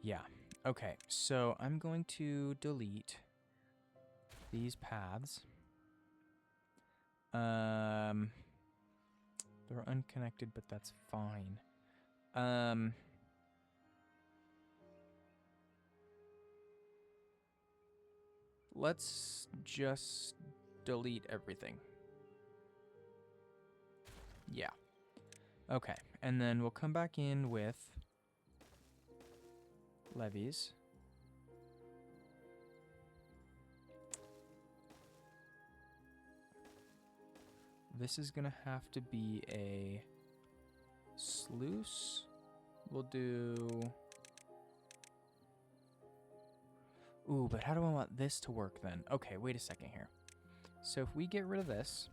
Yeah. Okay, so I'm going to delete these paths. They're unconnected, but that's fine. Let's just delete everything. Yeah. Okay, and then we'll come back in with levees. this is gonna have to be a sluice. We'll do... Ooh, but how do I want this to work then? Okay, wait a second here. So if we get rid of this...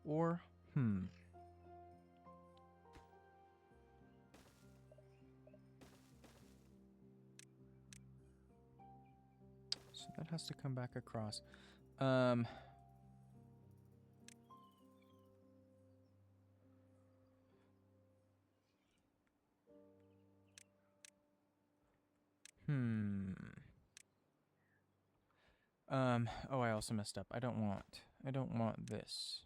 Or, So that has to come back across. Oh, I also messed up. I don't want this.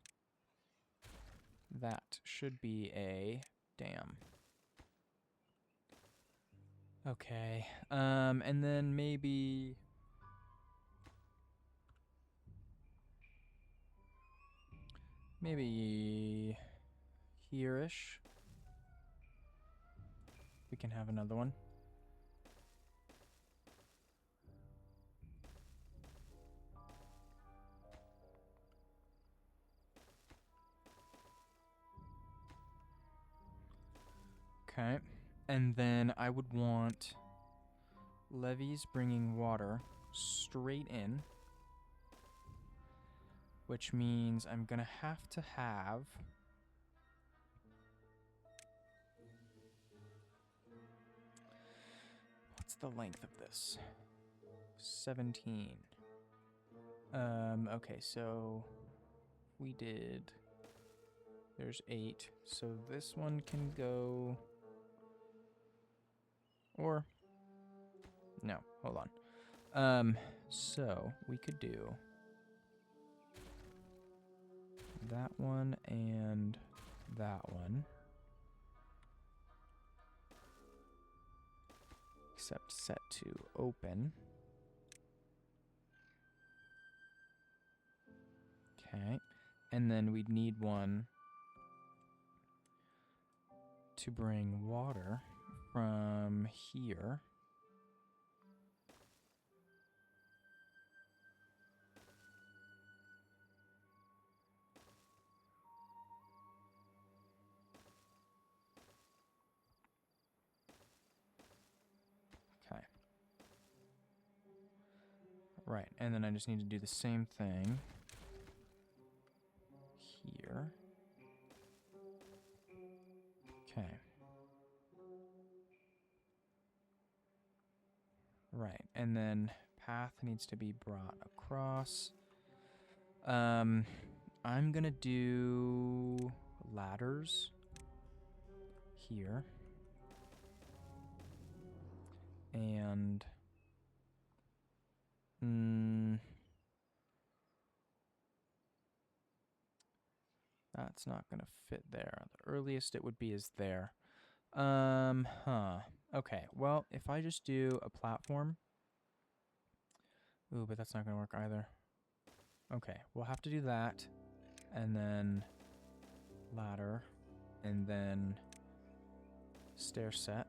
That should be a dam. Okay. And then maybe... Maybe here-ish. We can have another one. Okay. And then I would want levees bringing water straight in, which means I'm gonna have to have... What's the length of this? 17. Okay, so we did... There's 8, so this one can go... Or... No, hold on. So we could do... that one and that one. Except set to open. Okay. And then we'd need one to bring water from here. Okay. Right, and then I just need to do the same thing here. Okay. Right, and then path needs to be brought across. I'm gonna do ladders here. And that's not gonna fit there. The earliest it would be is there. Okay, well, if I just do a platform. Ooh, but that's not gonna work either. Okay, we'll have to do that. And then ladder. And then stair set.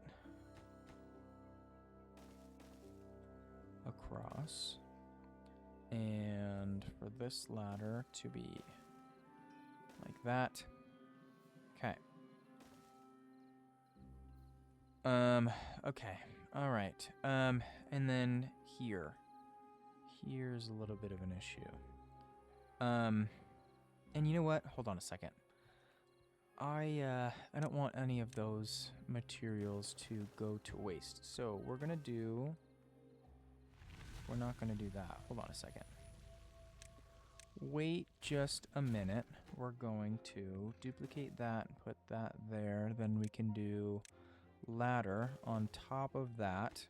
Across. And for this ladder to be like that. Okay. Okay. All right. And then here. Here's a little bit of an issue. And you know what? Hold on a second. I don't want any of those materials to go to waste. So we're gonna do... We're not gonna do that. Hold on a second. Wait just a minute. We're going to duplicate that and put that there. Then we can do ladder on top of that.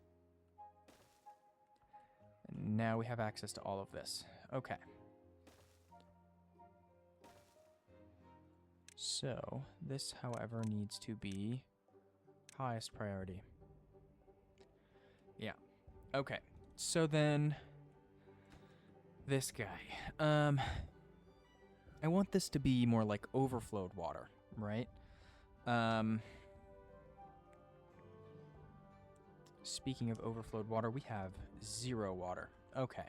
And now we have access to all of this. Okay. So this, however, needs to be highest priority. Yeah. Okay. So then this guy. I want this to be more like overflowed water, right? Speaking of overflowed water, we have 0 water. Okay.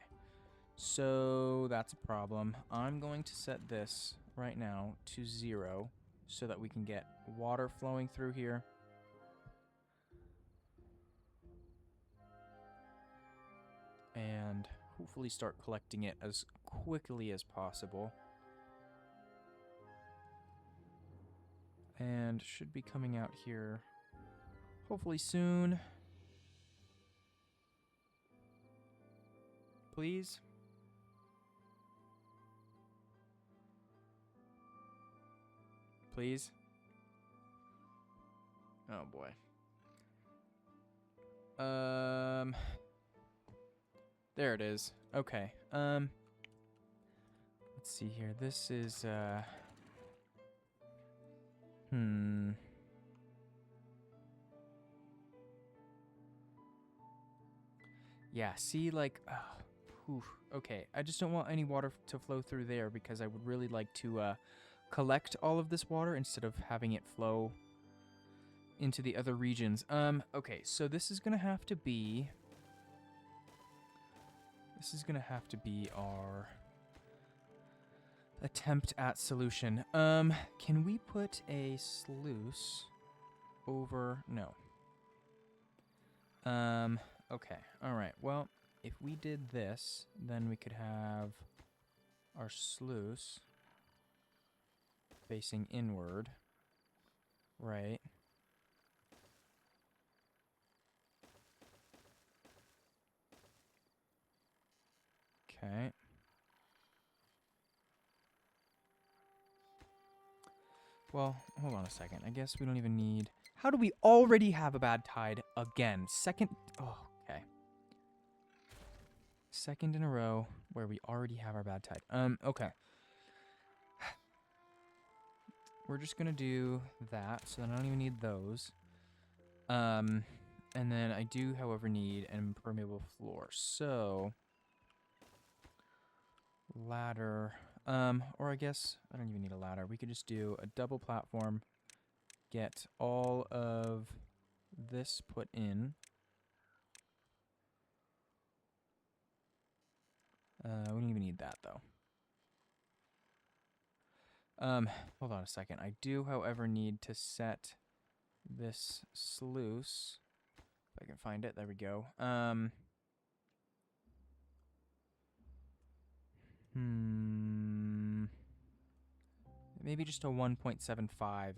So that's a problem. I'm going to set this right now to 0 so that we can get water flowing through here. And hopefully start collecting it as quickly as possible. And should be coming out here hopefully soon. Please. Please. Oh boy. There it is. Okay. Let's see here. This is Yeah, see, like, okay. I just don't want any water to flow through there because I would really like to collect all of this water instead of having it flow into the other regions. Okay, so this is gonna have to be our attempt at solution. Can we put a sluice over? No. Okay. All right. Well, if we did this, then we could have our sluice facing inward, right? Okay. Well, hold on a second. I guess we don't even need... How do we already have a bad tide again? Second... Oh, okay. Second in a row where we already have our bad tide. Okay. We're just gonna do that, so then I don't even need those. And then I do, however, need an impermeable floor. So... Ladder... or I guess I don't even need a ladder. We could just do a double platform, get all of this put in. We don't even need that, though. Hold on a second. I do, however, need to set this sluice. If I can find it. There we go. Maybe just a 1.75, I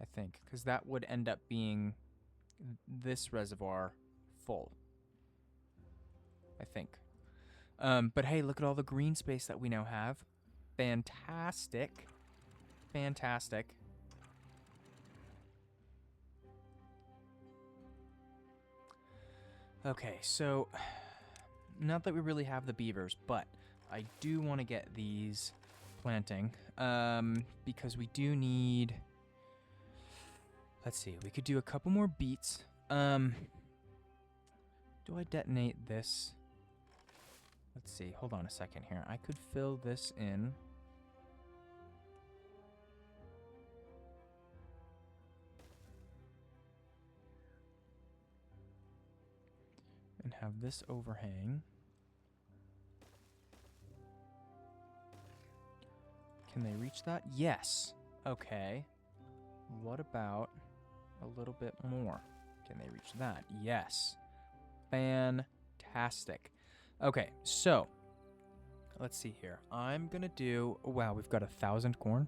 think. Because that would end up being this reservoir full. I think. But hey, look at all the green space that we now have. Fantastic. Fantastic. Okay, so... Not that we really have the beavers, but I do want to get these planting. Because we do need... Let's see, we could do a couple more beets. Do I detonate this? Let's see, hold on a second here. I could fill this in. And have this overhang. Can they reach that? Yes. Okay. What about a little bit more? Can they reach that? Yes. Fantastic. Okay, so let's see here. I'm gonna do... Wow, we've got 1,000 corn.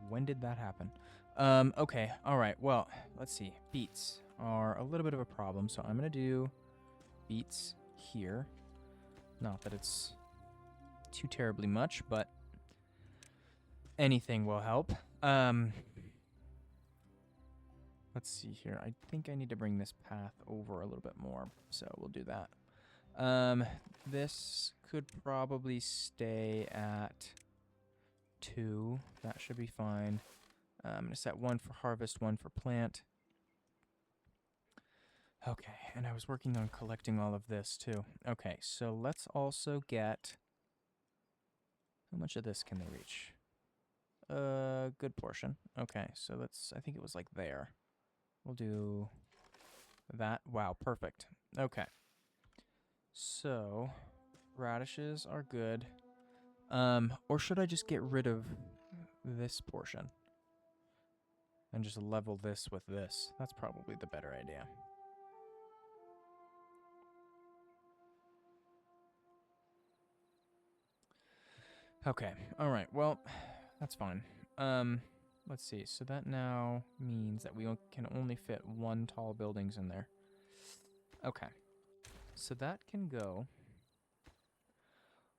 When did that happen? Okay, all right. Well, let's see. Beets are a little bit of a problem, so I'm gonna do beets here. Not that it's too terribly much, but anything will help. Let's see here. I think I need to bring this path over a little bit more, so we'll do that. This could probably stay at 2. That should be fine. I'm going to set 1 for harvest, 1 for plant. Okay, and I was working on collecting all of this too. Okay, so let's also get... How much of this can they reach? Good portion. Okay, so let's... I think it was like there. We'll do that. Wow, perfect. Okay. So, radishes are good. Or should I just get rid of this portion and just level this with this? That's probably the better idea. Okay. All right. Well, that's fine. Let's see. So that now means that we can only fit one tall buildings in there. Okay. So that can go.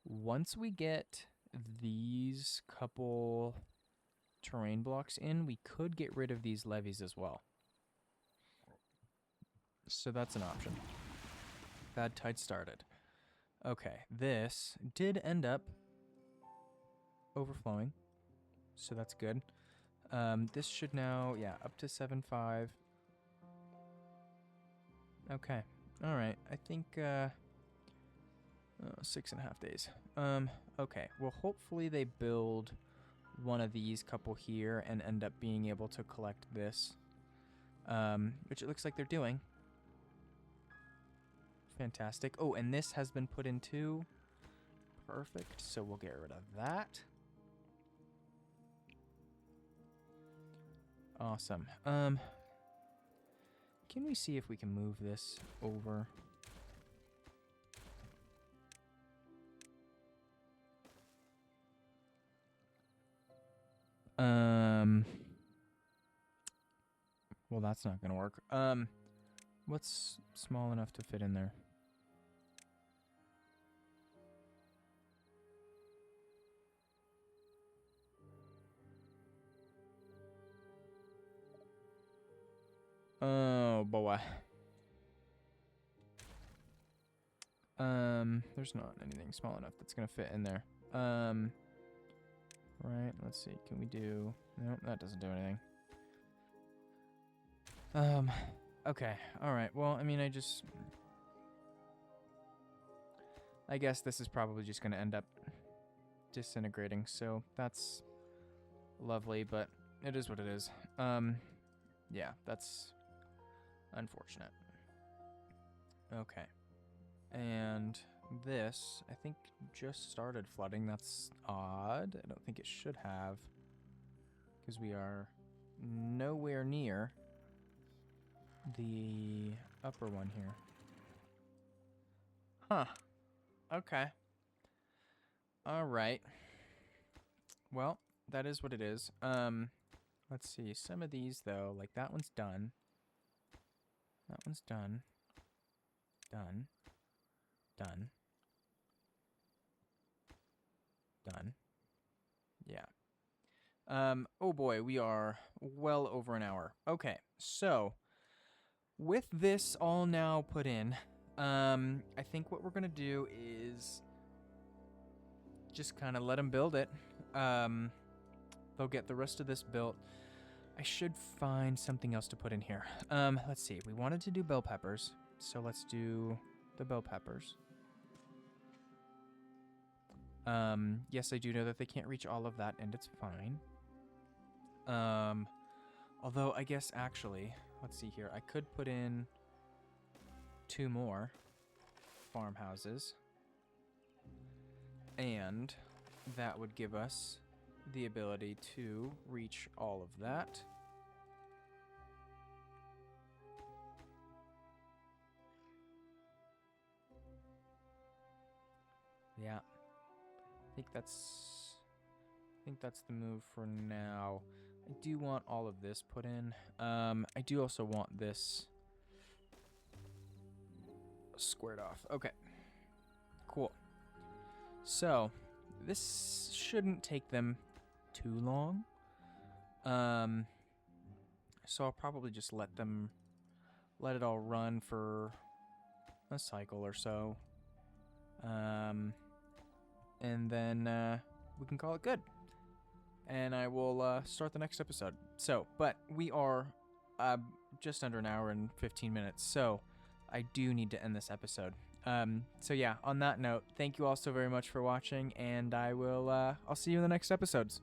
Once we get these couple terrain blocks in, we could get rid of these levees as well. So that's an option. Bad tide started. Okay, this did end up overflowing, so that's good. This should now, yeah, up to 7.5. Okay, all right. I think 6.5 days. Okay. Well, hopefully they build one of these couple here and end up being able to collect this, which it looks like they're doing. Fantastic. Oh, and this has been put in too. Perfect. So we'll get rid of that. Awesome. Can we see if we can move this over? Well, that's not gonna work. What's small enough to fit in there? Oh boy. There's not anything small enough that's gonna fit in there. Right, let's see, can we do... Nope, that doesn't do anything. Okay, alright, well, I mean, I guess this is probably just gonna end up disintegrating, so that's lovely, but it is what it is. Yeah, that's unfortunate. Okay. And this, I think, just started flooding. That's odd. I don't think it should have, because we are nowhere near the upper one here. Huh. Okay. All right. Well, that is what it is. Let's see. Some of these, though, like that one's done. That one's done. Done. Done. Done. Yeah. Oh boy, we are well over an hour. Okay, so with this all now put in, I think what we're gonna do is just kind of let them build it. They'll get the rest of this built. I should find something else to put in here. Let's see. We wanted to do bell peppers, so let's do the bell peppers. Yes, I do know that they can't reach all of that, and it's fine. Although I guess actually, let's see here. I could put in 2 more farmhouses, and that would give us the ability to reach all of that. Yeah. I think that's the move for now. I do want all of this put in. I do also want this squared off. Okay. Cool. So, this shouldn't take them too long. So I'll probably just let it all run for a cycle or so. And then we can call it good. And I will start the next episode. So, but we are just under an hour and 15 minutes, so I do need to end this episode. So yeah, on that note, thank you all so very much for watching, and I'll see you in the next episodes.